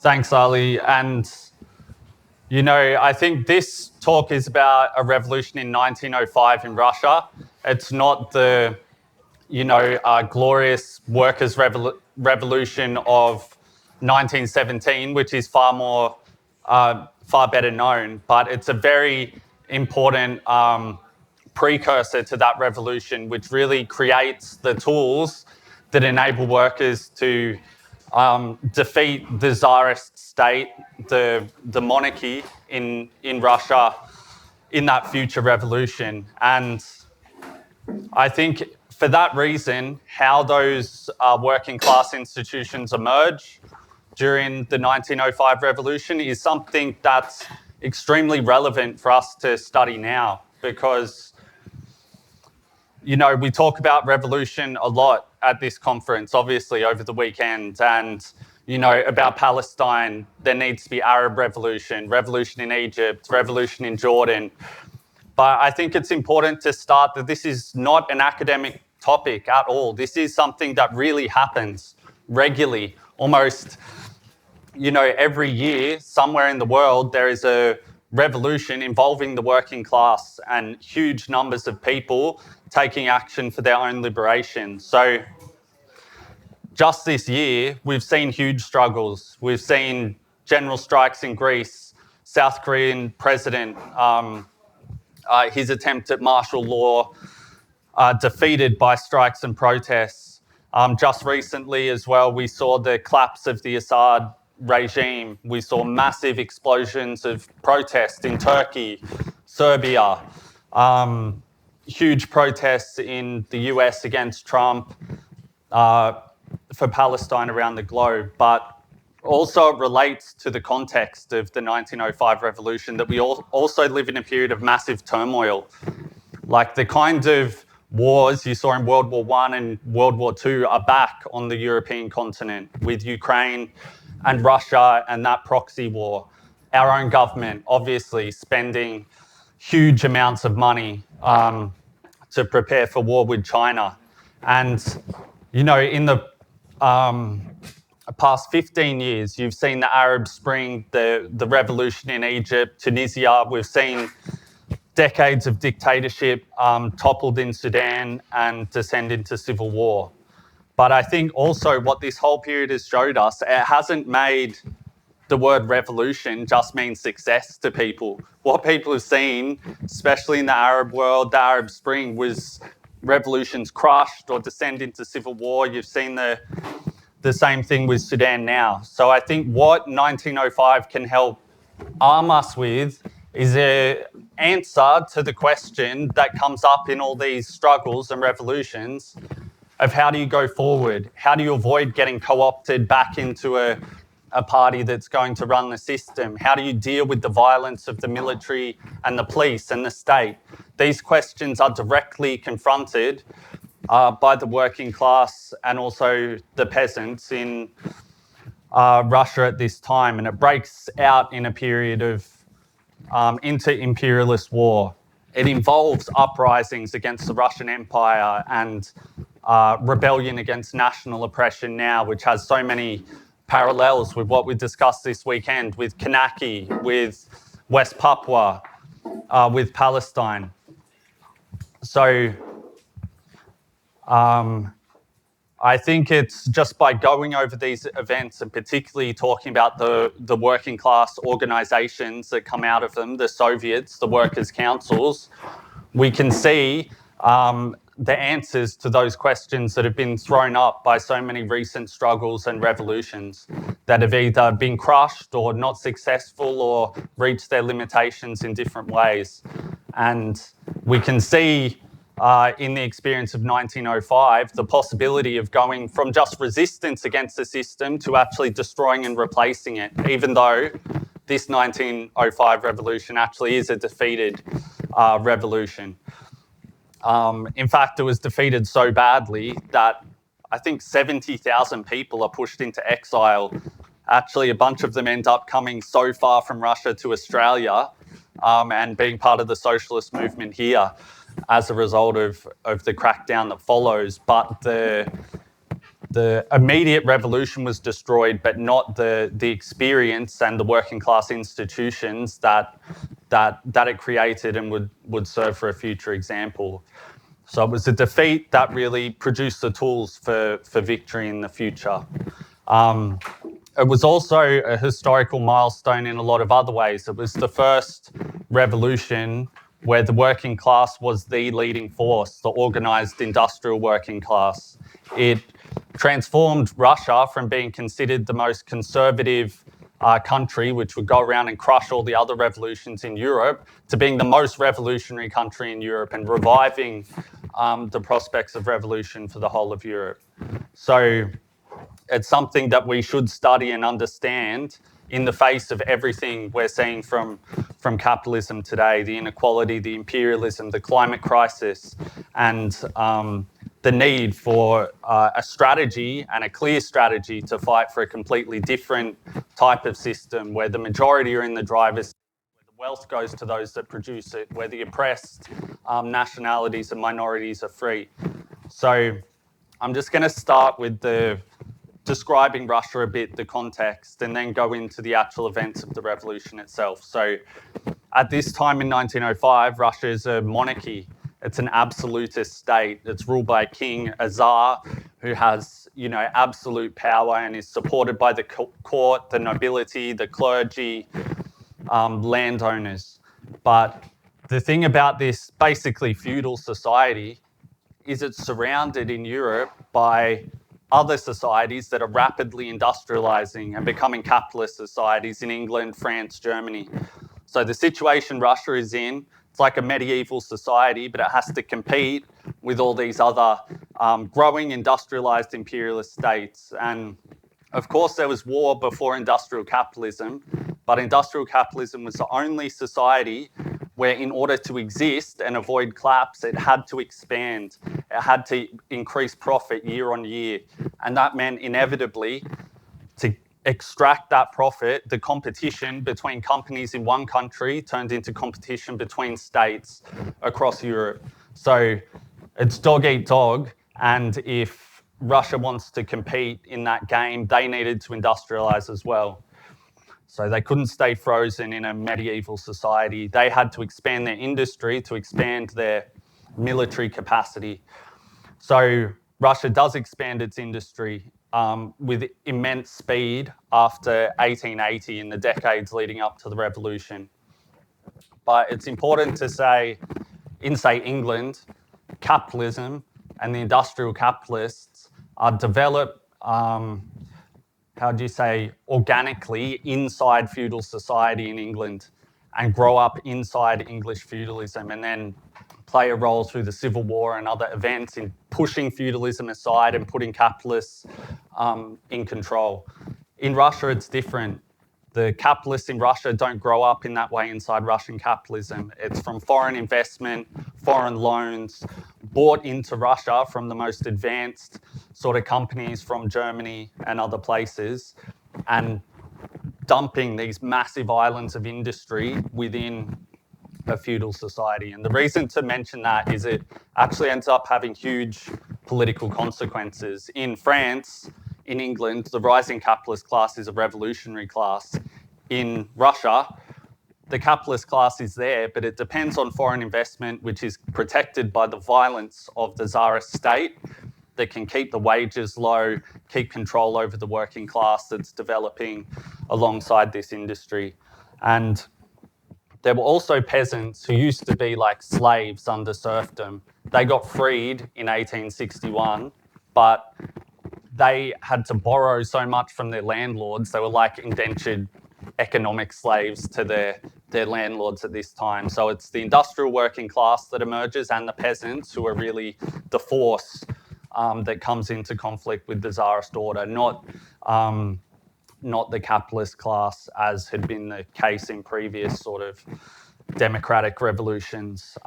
Thanks, Ali. And, I think this talk is about a revolution in 1905 in Russia. It's not the, glorious workers' revolution of 1917, which is far better known, but it's a very important precursor to that revolution, which really creates the tools that enable workers to defeat the Tsarist state, the monarchy in Russia, in that future revolution. And I think for that reason, how those working class institutions emerge during the 1905 revolution is something that's extremely relevant for us to study now, because we talk about revolution a lot at this conference, obviously over the weekend, and about Palestine. There needs to be Arab revolution in Egypt, revolution in Jordan. But I think it's important to start that this is not an academic topic at all. This is something that really happens regularly, almost every year somewhere in the world. There is a revolution involving the working class and huge numbers of people taking action for their own liberation. So just this year, we've seen huge struggles. We've seen general strikes in Greece, South Korean president, his attempt at martial law defeated by strikes and protests. Just recently as well, we saw the collapse of the Assad regime. We saw massive explosions of protest in Turkey, Serbia, huge protests in the US against Trump, for Palestine around the globe. But also it relates to the context of the 1905 revolution, that we also live in a period of massive turmoil. Like the kind of wars you saw in World War I and World War II are back on the European continent with Ukraine and Russia and that proxy war. Our own government, obviously, spending huge amounts of money to prepare for war with China. And, in the past 15 years, you've seen the Arab Spring, the revolution in Egypt, Tunisia. We've seen decades of dictatorship toppled in Sudan and descend into civil war. But I think also what this whole period has showed us, it hasn't made the word revolution just mean success to people. What people have seen, especially in the Arab world, the Arab Spring, was revolutions crushed or descend into civil war. You've seen the same thing with Sudan now. So I think what 1905 can help arm us with is an answer to the question that comes up in all these struggles and revolutions of how do you go forward? How do you avoid getting co-opted back into a party that's going to run the system? How do you deal with the violence of the military and the police and the state? These questions are directly confronted by the working class and also the peasants in Russia at this time. And it breaks out in a period of inter-imperialist war. It involves uprisings against the Russian Empire and rebellion against national oppression now, which has so many parallels with what we discussed this weekend with Kanaki, with West Papua, with Palestine. So I think it's just by going over these events and particularly talking about the working class organisations that come out of them, the Soviets, the workers' councils, we can see the answers to those questions that have been thrown up by so many recent struggles and revolutions that have either been crushed or not successful or reached their limitations in different ways. And we can see in the experience of 1905, the possibility of going from just resistance against the system to actually destroying and replacing it, even though this 1905 revolution actually is a defeated revolution. In fact, it was defeated so badly that I think 70,000 people are pushed into exile. Actually, a bunch of them end up coming so far from Russia to Australia and being part of the socialist movement here as a result of the crackdown that follows. But the the immediate revolution was destroyed, but not the experience and the working class institutions that it created and would serve for a future example. So it was a defeat that really produced the tools for victory in the future. It was also a historical milestone in a lot of other ways. It was the first revolution where the working class was the leading force, the organised industrial working class. It transformed Russia from being considered the most conservative country, which would go around and crush all the other revolutions in Europe, to being the most revolutionary country in Europe and reviving the prospects of revolution for the whole of Europe. So it's something that we should study and understand in the face of everything we're seeing from capitalism today, the inequality, the imperialism, the climate crisis, and the need for a strategy and a clear strategy to fight for a completely different type of system where the majority are in the driver's seat, where the wealth goes to those that produce it, where the oppressed nationalities and minorities are free. So I'm just going to start with describing Russia a bit, the context, and then go into the actual events of the revolution itself. So at this time in 1905, Russia is a monarchy. It's an absolutist state. It's ruled by a king, a czar, who has, absolute power and is supported by the court, the nobility, the clergy, landowners. But the thing about this basically feudal society is it's surrounded in Europe by other societies that are rapidly industrializing and becoming capitalist societies in England, France, Germany. So the situation Russia is in, it's like a medieval society, but it has to compete with all these other growing industrialized imperialist states. And of course, there was war before industrial capitalism, but industrial capitalism was the only society where, in order to exist and avoid collapse, it had to expand. It had to increase profit year on year. And that meant inevitably, to extract that profit, the competition between companies in one country turned into competition between states across Europe. So it's dog eat dog. And if Russia wants to compete in that game, they needed to industrialize as well. So they couldn't stay frozen in a medieval society. They had to expand their industry to expand their military capacity. So Russia does expand its industry with immense speed after 1880 in the decades leading up to the revolution. But it's important to say, in, say, England, capitalism and the industrial capitalists are developed organically inside feudal society in England and grow up inside English feudalism and then play a role through the Civil War and other events in pushing feudalism aside and putting capitalists in control. In Russia, it's different. The capitalists in Russia don't grow up in that way inside Russian capitalism. It's from foreign investment, foreign loans, bought into Russia from the most advanced sort of companies from Germany and other places, and dumping these massive islands of industry within a feudal society. And the reason to mention that is it actually ends up having huge political consequences. In France, in England, the rising capitalist class is a revolutionary class. In Russia, the capitalist class is there, but it depends on foreign investment, which is protected by the violence of the Tsarist state that can keep the wages low, keep control over the working class that's developing alongside this industry. And there were also peasants who used to be like slaves under serfdom. They got freed in 1861, but they had to borrow so much from their landlords. They were like indentured economic slaves to their landlords at this time. So it's the industrial working class that emerges and the peasants who are really the force that comes into conflict with the Tsarist order, not the capitalist class as had been the case in previous sort of democratic revolutions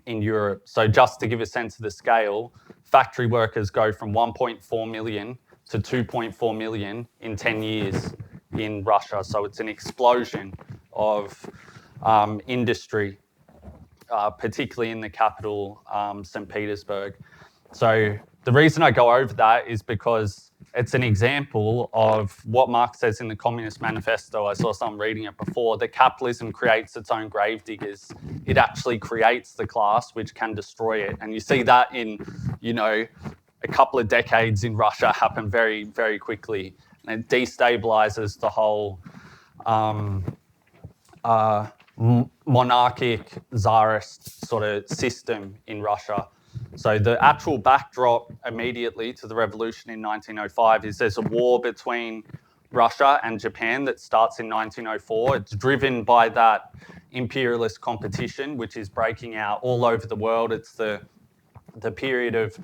in Europe. So just to give a sense of the scale, factory workers go from 1.4 million to 2.4 million in 10 years in Russia. So it's an explosion of industry, particularly in the capital, St. Petersburg. So The reason I go over that is because it's an example of what Marx says in the Communist Manifesto. I saw someone reading it before, that capitalism creates its own gravediggers. It actually creates the class which can destroy it. And you see that in, a couple of decades in Russia happen very, very quickly. And it destabilizes the whole monarchic czarist sort of system in Russia. So the actual backdrop immediately to the revolution in 1905 is there's a war between Russia and Japan that starts in 1904. It's driven by that imperialist competition, which is breaking out all over the world. It's the period of,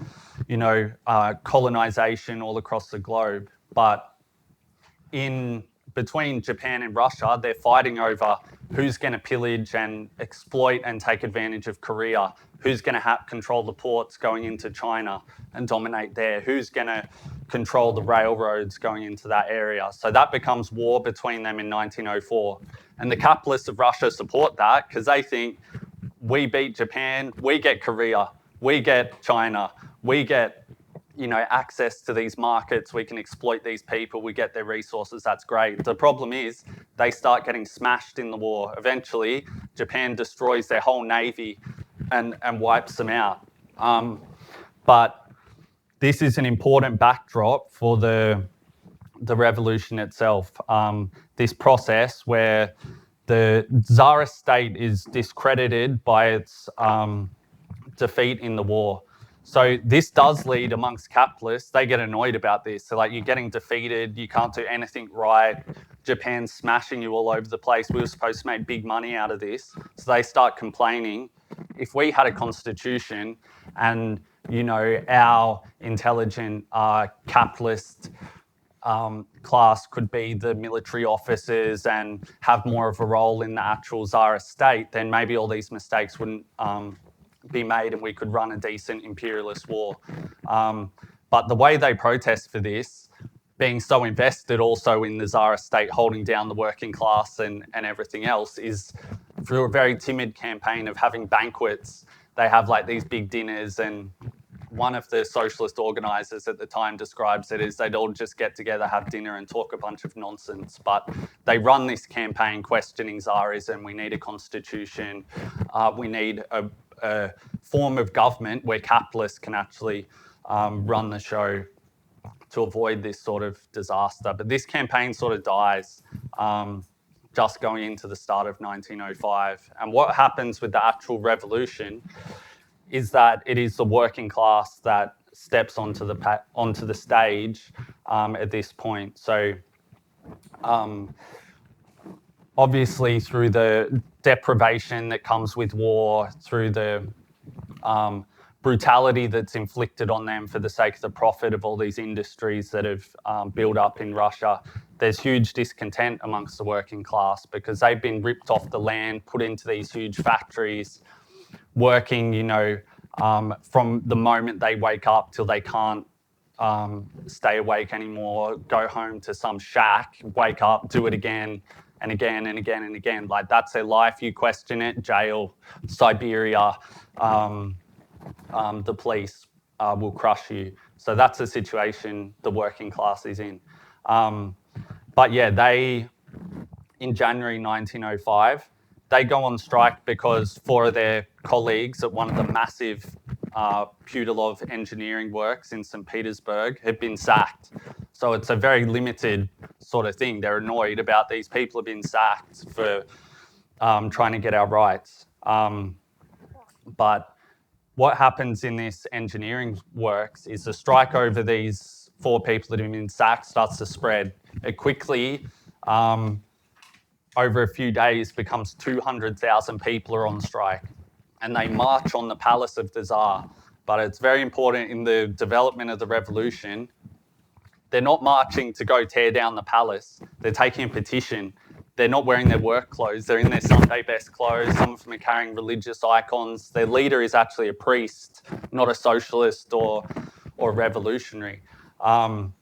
colonization all across the globe. But between Japan and Russia, they're fighting over who's going to pillage and exploit and take advantage of Korea, who's going to control the ports going into China and dominate there, who's going to control the railroads going into that area. So that becomes war between them in 1904. And the capitalists of Russia support that because they think, we beat Japan, we get Korea, we get China, we get access to these markets, we can exploit these people, we get their resources, that's great. The problem is they start getting smashed in the war. Eventually, Japan destroys their whole navy and wipes them out. But this is an important backdrop for the revolution itself. This process where the Tsarist state is discredited by its defeat in the war. So this does lead amongst capitalists. They get annoyed about this. So like, you're getting defeated, you can't do anything right. Japan's smashing you all over the place. We were supposed to make big money out of this. So they start complaining. If we had a constitution and, our intelligent capitalist class could be the military officers and have more of a role in the actual Tsarist state, then maybe all these mistakes wouldn't be made and we could run a decent imperialist war. But the way they protest for this, being so invested also in the Tsarist state holding down the working class and everything else, is through a very timid campaign of having banquets. They have like these big dinners, and one of the socialist organisers at the time describes it as they'd all just get together, have dinner and talk a bunch of nonsense. But they run this campaign questioning Tsarism. We need a constitution. We need a form of government where capitalists can actually run the show to avoid this sort of disaster. But this campaign sort of dies just going into the start of 1905. And what happens with the actual revolution is that it is the working class that steps onto the stage at this point. So obviously through the deprivation that comes with war, through the brutality that's inflicted on them for the sake of the profit of all these industries that have built up in Russia, there's huge discontent amongst the working class because they've been ripped off the land, put into these huge factories, working, from the moment they wake up till they can't stay awake anymore, go home to some shack, wake up, do it again and again and again and again. Like, that's their life. You question it, jail, Siberia, the police will crush you. So that's the situation the working class is in. But yeah, in January 1905, they go on strike because 4 of their colleagues at one of the massive Putilov engineering works in St. Petersburg had been sacked. So it's a very limited sort of thing. They're annoyed about these people have been sacked for trying to get our rights. But what happens in this engineering works is the strike over these 4 people that have been sacked starts to spread. It quickly, over a few days, becomes 200,000 people are on strike. And they march on the palace of the Tsar. But it's very important in the development of the revolution, they're not marching to go tear down the palace. They're taking a petition. They're not wearing their work clothes. They're in their Sunday best clothes. Some of them are carrying religious icons. Their leader is actually a priest, not a socialist or revolutionary. And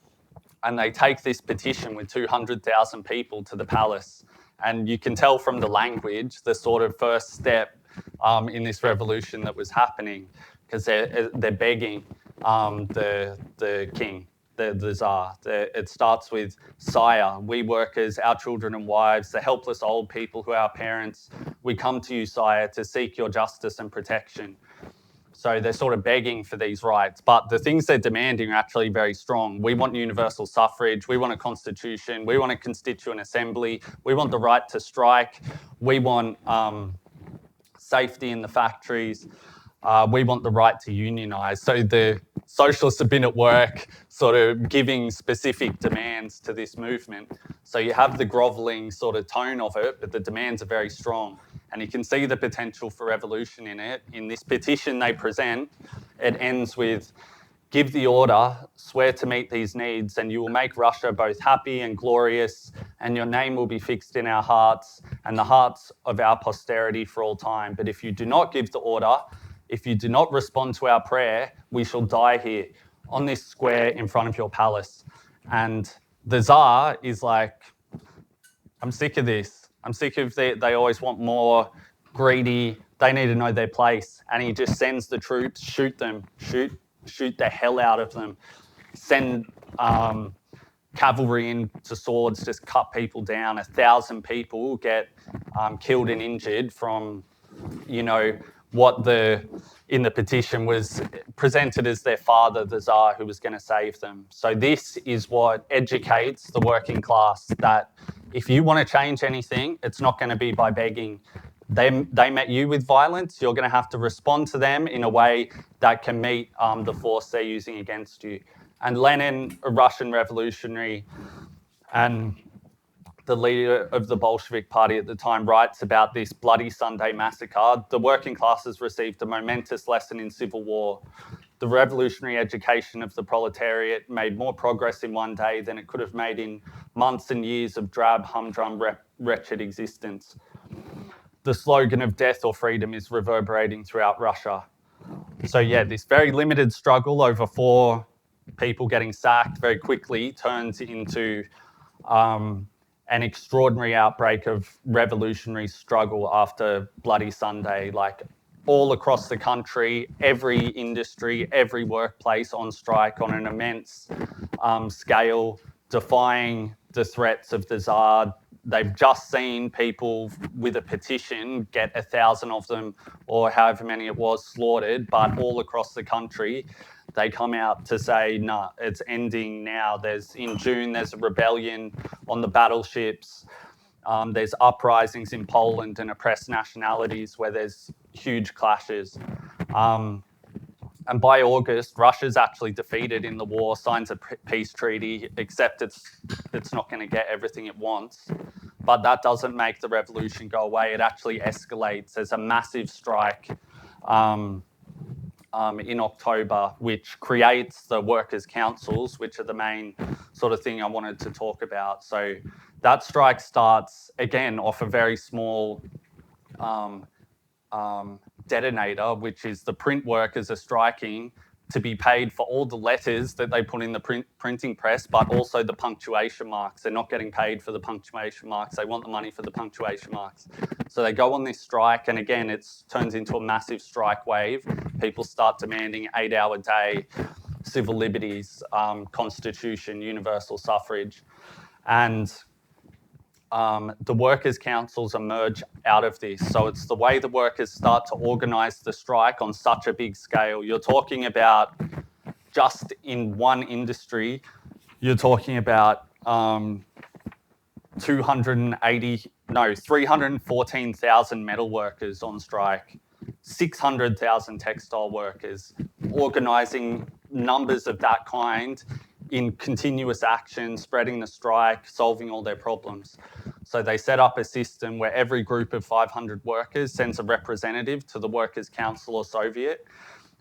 they take this petition with 200,000 people to the palace. And you can tell from the language, the sort of first step in this revolution that was happening, because they're begging. the king, the Tsar. It starts with sire, we workers, our children and wives, the helpless old people who are our parents, we come to you, sire, to seek your justice and protection. So they're sort of begging for these rights, but the things they're demanding are actually very strong. We want universal suffrage, we want a constitution, we want a constituent assembly, we want the right to strike, we want safety in the factories, we want the right to unionise. So the socialists have been at work sort of giving specific demands to this movement. So you have the grovelling sort of tone of it, but the demands are very strong. And you can see the potential for revolution in it. In this petition they present, it ends with, give the order, swear to meet these needs, and you will make Russia both happy and glorious, and your name will be fixed in our hearts and the hearts of our posterity for all time. But if you do not give the order, if you do not respond to our prayer, we shall die here on this square in front of your palace. And the Tsar is like, I'm sick of this. I'm sick of they always want more, greedy, they need to know their place. And he just sends the troops, shoot them, shoot the hell out of them, send cavalry into swords, just cut people down. 1,000 people get killed and injured from, what in the petition was presented as their father, the Tsar, who was going to save them. So this is what educates the working class, that if you want to change anything, it's not going to be by begging. They met you with violence, you're going to have to respond to them in a way that can meet the force they're using against you. And Lenin, a Russian revolutionary and the leader of the Bolshevik Party at the time, writes about this Bloody Sunday massacre. The working classes received a momentous lesson in civil war. The revolutionary education of the proletariat made more progress in one day than it could have made in months and years of drab, humdrum, wretched existence. The slogan of death or freedom is reverberating throughout Russia. So yeah, this very limited struggle over 4 people getting sacked very quickly turns into an extraordinary outbreak of revolutionary struggle after Bloody Sunday. Like all across the country, every industry, every workplace on strike on an immense scale, defying the threats of the Tsar. They've just seen people with a petition get 1,000 of them, or however many it was, slaughtered, but all across the country, they come out to say, no, it's ending now. In June, there's a rebellion on the battleships. There's uprisings in Poland and oppressed nationalities where there's huge clashes. And by August, Russia's actually defeated in the war, signs a peace treaty, except it's not going to get everything it wants. But that doesn't make the revolution go away. It actually escalates. There's a massive strike in October, which creates the workers' councils, which are the main sort of thing I wanted to talk about. So that strike starts, again, off a very small detonator, which is the print workers are striking to be paid for all the letters that they put in the printing press, but also the punctuation marks. They're not getting paid for the punctuation marks. They want the money for the punctuation marks. So they go on this strike, and again, it turns into a massive strike wave. People start demanding 8-hour day, civil liberties, constitution, universal suffrage. And the workers' councils emerge out of this. So it's the way the workers start to organise the strike on such a big scale. You're talking about, just in one industry, you're talking about 314,000 metal workers on strike, 600,000 textile workers, organising numbers of that kind in continuous action, spreading the strike, solving all their problems. So they set up a system where every group of 500 workers sends a representative to the Workers' Council or Soviet,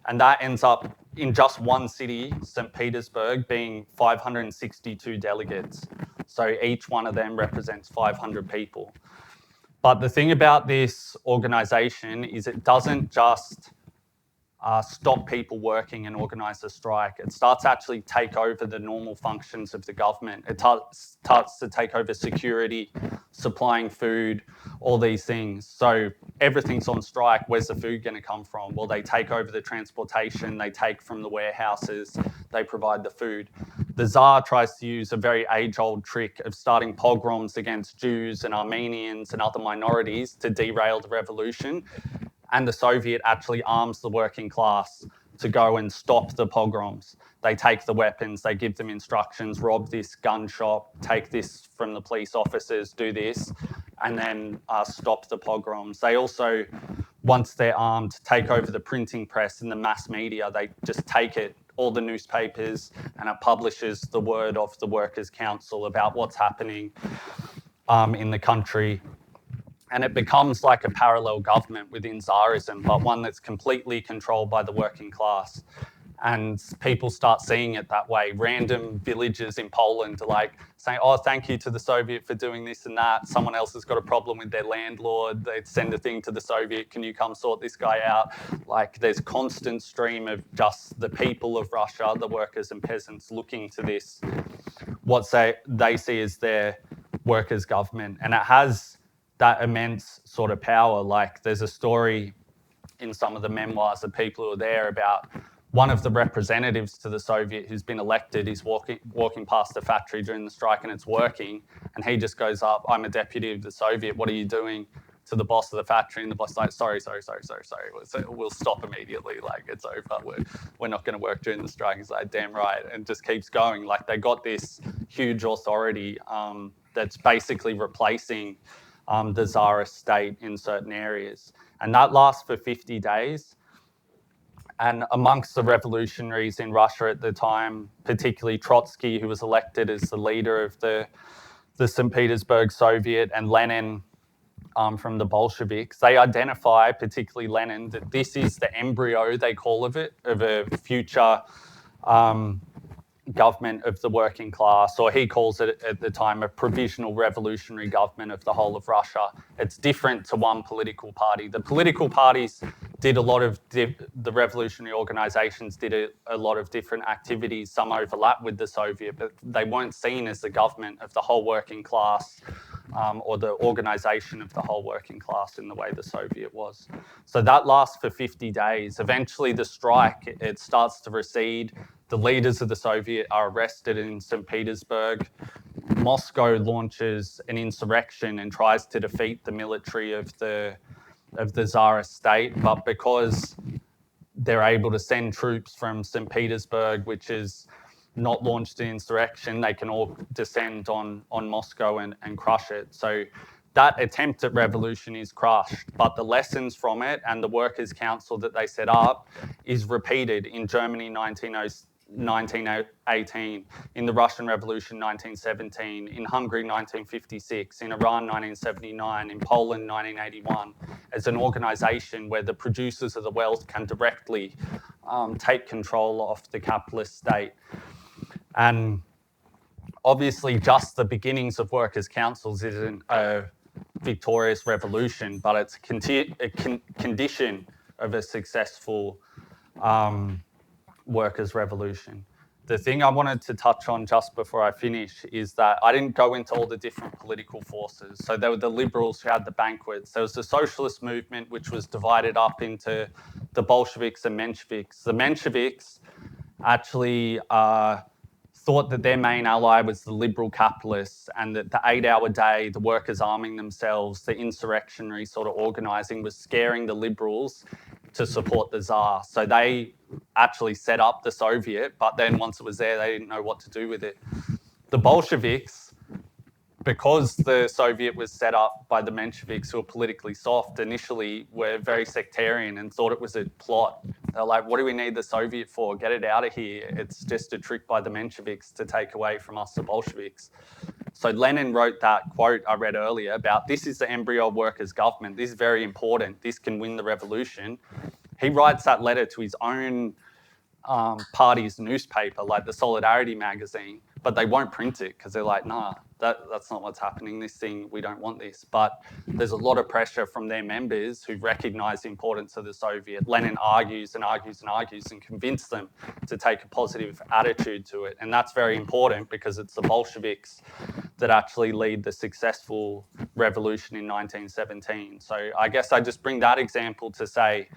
and that ends up in just one city, St. Petersburg, being 562 delegates. So each one of them represents 500 people. But the thing about this organisation is it doesn't just stop people working and organise a strike. It starts to actually take over the normal functions of the government. It starts to take over security, supplying food, all these things. So everything's on strike. Where's the food going to come from? Well, they take over the transportation, they take from the warehouses, they provide the food. The Tsar tries to use a very age-old trick of starting pogroms against Jews and Armenians and other minorities to derail the revolution. And the Soviet actually arms the working class to go and stop the pogroms. They take the weapons, they give them instructions, rob this gun shop, take this from the police officers, do this, and then stop the pogroms. They also, once they're armed, take over the printing press and the mass media. They just take it, all the newspapers, and it publishes the word of the Workers' Council about what's happening in the country. And it becomes like a parallel government within Tsarism, but one that's completely controlled by the working class. And people start seeing it that way. Random villagers in Poland are like saying, oh, thank you to the Soviet for doing this and that. Someone else has got a problem with their landlord. They'd send a thing to the Soviet, can you come sort this guy out? Like there's constant stream of just the people of Russia, the workers and peasants looking to this, what they see as their workers' government. And it has that immense sort of power. Like there's a story in some of the memoirs of people who are there about one of the representatives to the Soviet who's been elected is walking past the factory during the strike and it's working, and he just goes up, I'm a deputy of the Soviet, what are you doing? To the boss of the factory, and the boss is like, sorry, we'll stop immediately, like it's over, we're not going to work during the strike. He's like, damn right, and just keeps going. Like they got this huge authority that's basically replacing the Tsarist state in certain areas. And that lasts for 50 days. And amongst the revolutionaries in Russia at the time, particularly Trotsky, who was elected as the leader of the St. Petersburg Soviet, and Lenin from the Bolsheviks, they identify, particularly Lenin, that this is the embryo, they call of it, of a future government of the working class, or he calls it at the time a provisional revolutionary government of the whole of Russia. It's different to one political party. The political parties did a lot of, the revolutionary organisations did a lot of different activities. Some overlap with the Soviet, but they weren't seen as the government of the whole working class or the organisation of the whole working class in the way the Soviet was. So that lasts for 50 days. Eventually the strike, it starts to recede. The leaders of the Soviet are arrested in St. Petersburg. Moscow launches an insurrection and tries to defeat the military of the Tsarist state, but because they're able to send troops from St. Petersburg, which is not launched an insurrection, they can all descend on Moscow and crush it. So that attempt at revolution is crushed, but the lessons from it and the Workers' Council that they set up is repeated in Germany 1918, in the Russian Revolution 1917, in Hungary 1956, in Iran 1979, in Poland 1981, as an organisation where the producers of the wealth can directly take control of the capitalist state. And obviously just the beginnings of workers' councils isn't a victorious revolution, but it's a condition of a successful workers' revolution. The thing I wanted to touch on just before I finish is that I didn't go into all the different political forces. So there were the liberals who had the banquets. There was the socialist movement, which was divided up into the Bolsheviks and Mensheviks. The Mensheviks actually thought that their main ally was the liberal capitalists, and that the 8-hour day, the workers arming themselves, the insurrectionary sort of organising was scaring the liberals to support the Tsar. So they actually set up the Soviet, but then once it was there, they didn't know what to do with it. The Bolsheviks, because the Soviet was set up by the Mensheviks, who were politically soft, initially were very sectarian and thought it was a plot. They're like, what do we need the Soviet for? Get it out of here. It's just a trick by the Mensheviks to take away from us, the Bolsheviks. So Lenin wrote that quote I read earlier about, this is the embryo of workers' government. This is very important. This can win the revolution. He writes that letter to his own party's newspaper, like the Solidarity magazine, but they won't print it because they're like, nah, that's not what's happening. This thing, we don't want this. But there's a lot of pressure from their members who recognise the importance of the Soviet. Lenin argues and argues and argues and convinces them to take a positive attitude to it. And that's very important because it's the Bolsheviks that actually lead the successful revolution in 1917. So I guess I just bring that example to say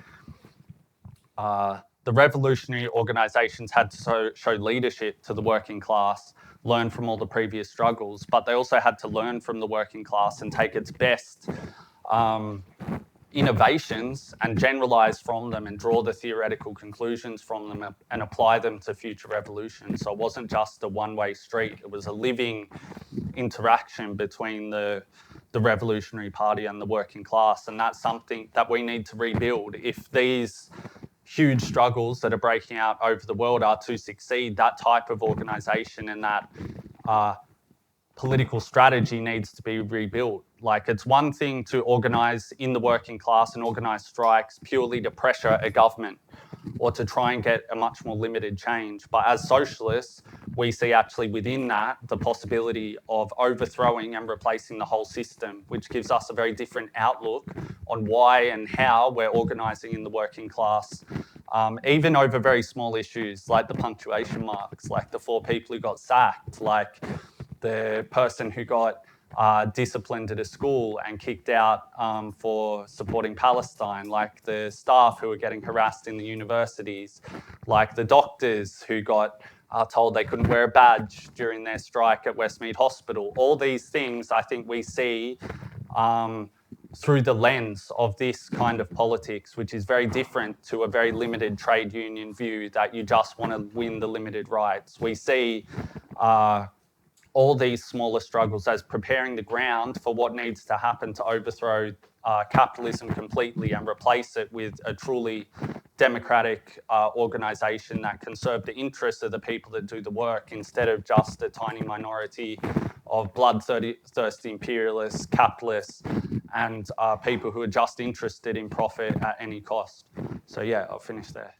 the revolutionary organisations had to show leadership to the working class, learn from all the previous struggles, but they also had to learn from the working class and take its best innovations and generalise from them and draw the theoretical conclusions from them and apply them to future revolutions. So it wasn't just a one-way street, it was a living interaction between the Revolutionary Party and the working class, and that's something that we need to rebuild. If these huge struggles that are breaking out over the world are to succeed, that type of organisation and that political strategy needs to be rebuilt. Like, it's one thing to organise in the working class and organise strikes purely to pressure a government or to try and get a much more limited change. But as socialists, we see actually within that the possibility of overthrowing and replacing the whole system, which gives us a very different outlook on why and how we're organising in the working class, even over very small issues like the punctuation marks, like the 4 people who got sacked, like the person who got disciplined at a school and kicked out for supporting Palestine, like the staff who were getting harassed in the universities, like the doctors who got told they couldn't wear a badge during their strike at Westmead Hospital. All these things I think we see through the lens of this kind of politics, which is very different to a very limited trade union view that you just want to win the limited rights. We see all these smaller struggles as preparing the ground for what needs to happen to overthrow capitalism completely and replace it with a truly democratic organisation that can serve the interests of the people that do the work instead of just a tiny minority of bloodthirsty imperialists, capitalists, and people who are just interested in profit at any cost. So yeah, I'll finish there.